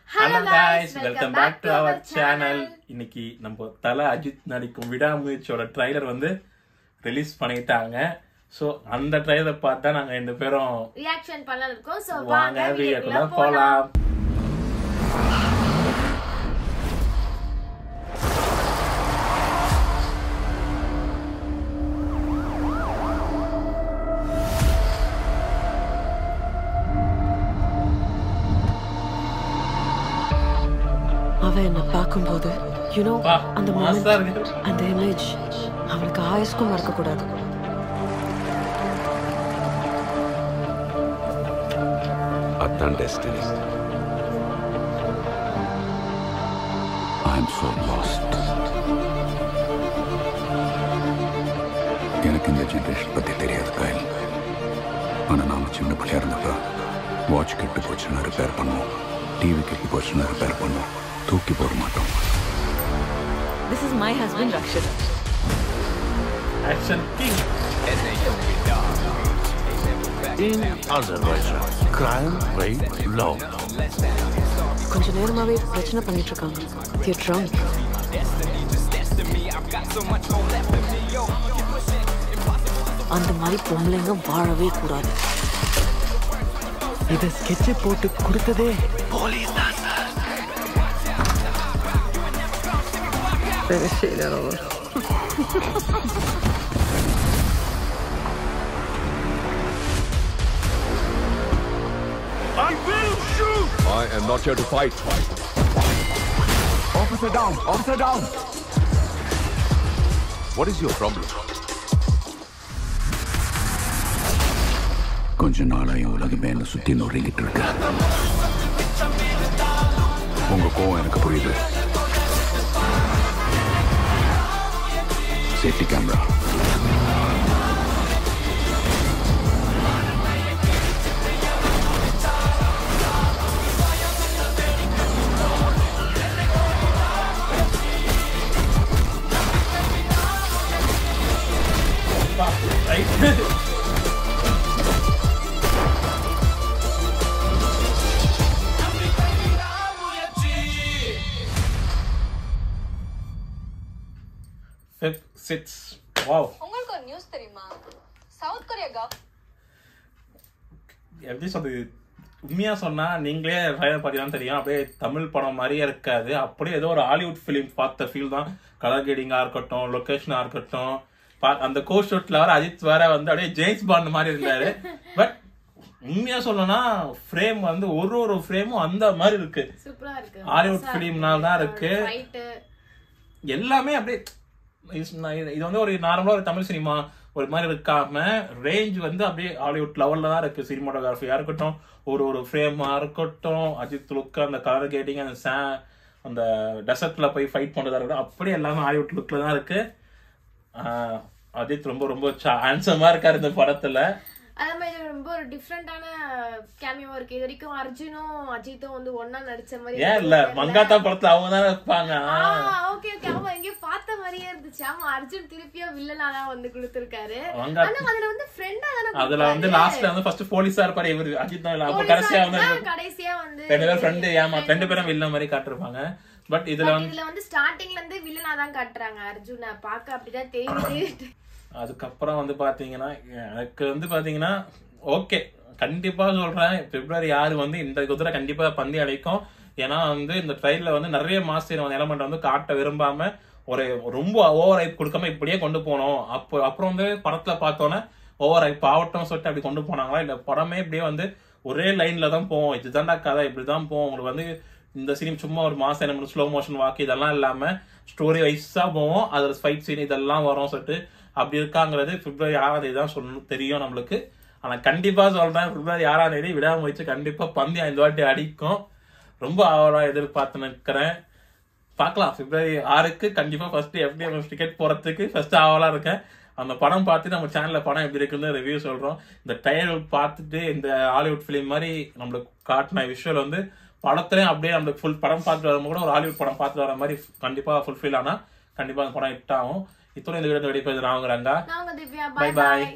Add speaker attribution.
Speaker 1: Hello guys, welcome back to our channel. இன்னைக்கு நம்ம தல அஜித் நடிக்கும் விடாமுயற்சியோட ட்ரைலர் வந்து ரிலீஸ் பண்ணிட்டாங்க. சோ அந்த ட்ரைலரை பார்த்தா நாங்க ரெண்டு பேரும்
Speaker 2: ரியாக்ஷன் பண்ணலாம் இருக்கோம். சோ
Speaker 1: வாங்க வீடியோக்குள்ள போலாம்.
Speaker 3: அவன் என்ன பார்க்கும்போது அந்த மொமெண்ட் அந்த இமேஜ் அவளுக்கு ஆயுஸ்க்கும் மறக்க கூடாது.
Speaker 4: அதான் destiny. I am so lost. எனக்கு இந்த ஜெனரேஷன் பத்தி தெரியாது கைல். ஆனா நாம சின்ன பிள்ளையா இருந்தப்ப வாட்ச் கெட்டு போச்சுன்னா ரிப்பேர் பண்ணுவோம், டிவி கெட்டு போச்சுன்னா ரிப்பேர் பண்ணுவோம், தூக்கி போட மாட்டோம்.
Speaker 3: This is my husband Rakshit.
Speaker 1: Action King.
Speaker 5: In Azerbaijan, crime rate low.
Speaker 3: கொஞ்ச நேரமாவே பிரச்சனை பண்ணிட்டு இருக்காங்க. They're drunk. அந்த மாதிரி பொம்பளைங்க வாழவே கூடாது.
Speaker 5: இதை ஸ்கெட்சை போட்டு கொடுத்ததே போலீஸ் தான் sir.
Speaker 3: Böyle şeyler olur.
Speaker 5: I will shoot!
Speaker 4: I am not here to fight. Officer down! Officer down! What is your problem? கொஞ்ச நாளாக உலகமே என்ன சுத்தி நொறுங்கிட்டு இருக்கு. உங்க கோவம் எனக்கு புரியுது. Safety camera.
Speaker 2: உங்களுக்கு ஒரு நியூஸ் தெரியுமா? சவுத் கொரியா
Speaker 1: எப்படி சொல்றது, உண்மையா சொன்னா நீங்களே ட்ரைலர் பார்த்தீங்கன்னா தெரியும், அப்படியே தமிழ் படம் மாதிரியே இருக்காது. அப்படியே ஏதோ ஒரு ஹாலிவுட் ஃபிலிம் பார்த்த ஃபீல் தான். கலர் கிரேடிங்கா இருக்கட்டும், லொகேஷனா இருக்கட்டும், அந்த கோஷூட்ல வர அஜித் வேற வந்து அப்படியே ஜேம்ஸ் பாண்ட் மாதிரி இருந்தாரு. பட் உண்மையா சொல்லணும்னா ஃப்ரேம் வந்து ஒரு ஃப்ரேமும் அந்த மாதிரி இருக்கு.
Speaker 2: சூப்பரா இருக்கு.
Speaker 1: ஹாலிவுட் ஃபிலிம்னால தான் இருக்கு எல்லாமே. அப்படியே இது வந்து ஒரு நார்மலா ஒரு தமிழ் சினிமா ஒரு மாதிரி இருக்காம ரேஞ்ச் வந்து அப்படியே ஹாலிவுட் லெவல்ல தான் இருக்கு. சினிமாட்டோகிராஃபியா இருக்கட்டும், ஒரு ஃப்ரேமா இருக்கட்டும், அஜித் லுக், அந்த கலர் கேட்டிங், அந்த டெசர்ட்ல போய் ஃபைட் பண்றதா இருக்கட்டும், அப்படியே எல்லாமே ஹாலிவுட் லுக்ல தான் இருக்கு. அஜித் ரொம்ப ரொம்ப ஹேண்ட்ஸமா இருக்காரு இந்த படத்துல.
Speaker 2: அதே மாதிரி ரொம்ப ஒரு டிஃபரெண்டான கேமியோவா இருக்கு. இது வரைக்கும் அர்ஜுனும் அஜித்தும் வந்து ஒன்னா நடிச்ச மாதிரி
Speaker 1: ஏன் இல்ல மங்காத்தா படத்துல அவங்க தானே இருப்பாங்க.
Speaker 2: ஓகே ஓகே, அவங்க எங்கேயோ பார்த்த மாதிரியே இருந்துச்சு. ஆமா, அர்ஜுன் திருப்பியும் வில்லனா தான் வந்து கொடுத்திருக்காரு. ஆனா அதுல வந்து ஃப்ரெண்டா தானே,
Speaker 1: அதுல வந்து லாஸ்ட்ல வந்து ஃபர்ஸ்ட் போலீஸா இருப்பாரு இவரு அஜித் தான். அப்ப கடைசியா வந்து ரெண்டு பேரும் ஃப்ரெண்ட், ஏமா ரெண்டு பேரும் வில்ல மாதிரி காட்டிருப்பாங்க. பட் இதுல
Speaker 2: வந்து ஸ்டார்டிங்ல இருந்து வில்லனா தான் காட்டுறாங்க அர்ஜுனை. பார்க்க அப்படிதான் தெரியுது.
Speaker 1: அதுக்கப்புறம் வந்து பாத்தீங்கன்னா எனக்கு வந்து பாத்தீங்கன்னா ஓகே, கண்டிப்பா சொல்றேன், பிப்ரவரி 6 வந்து இந்த குதிரை கண்டிப்பா பந்தி அடைக்கும். ஏன்னா வந்து இந்த ட்ரைலர்ல வந்து நிறைய மாஸ்டர் எலமெண்ட் வந்து காட்ட விரும்பாம ஒரு ரொம்ப ஓவர் ஹைப் கொடுக்காம இப்படியே கொண்டு போனோம். அப்புறம் வந்து படத்துல பார்த்தோன்னே ஓவர் ஹைப் ஆகட்டும் சொல்லிட்டு அப்படி கொண்டு போனாங்களா, இல்ல படமே இப்படியே வந்து ஒரே லைன்ல தான் போவோம், இதுதான்டா கதை, இப்படிதான் போவோம். உங்களுக்கு வந்து இந்த சீன் சும்மா ஒரு மாசம் என்ன ஸ்லோ மோஷன் வாக்கு இதெல்லாம் இல்லாம ஸ்டோரி வைஸா போவோம், அதுல ஃபைட் சீன் இதெல்லாம் வரும் சொல்லிட்டு அப்படி இருக்காங்கிறது பிப்ரவரி 6 தான் சொல்லணும் தெரியும் நம்மளுக்கு. ஆனா கண்டிப்பா சொல்றேன், பிப்ரவரி 6 விடாமுயற்சி கண்டிப்பா பந்தயம் இந்த வாட்டி அடிக்கும். ரொம்ப ஆவலா எதிர்பார்த்து நிற்கிறேன். பார்க்கலாம், பிப்ரவரி 6 கண்டிப்பா ஃபர்ஸ்ட் FDM டிக்கெட் போறதுக்கு ஃபர்ஸ்ட் ஆவலா இருக்கேன். அந்த படம் பார்த்து நம்ம சேனல்ல படம் எப்படி இருக்குன்னு ரிவ்யூ சொல்றோம். இந்த ட்ரைலர் பார்த்துட்டு இந்த ஹாலிவுட் பிலிம் மாதிரி நம்மளுக்கு காட்டின விஷுவல் வந்து படத்துலயும் அப்படியே நம்மளுக்கு ஃபுல் படம் பார்த்துட்டு வரும்போது கூட ஒரு ஹாலிவுட் படம் பார்த்துட்டு வர மாதிரி கண்டிப்பா ஃபுல்ஃபில் ஆனா கண்டிப்பா அந்த படம் ஹிட் ஆகும். இத்தோட இந்த வீடியோ வெடி போய் நான் வாங்குறாங்க.
Speaker 2: Bye bye.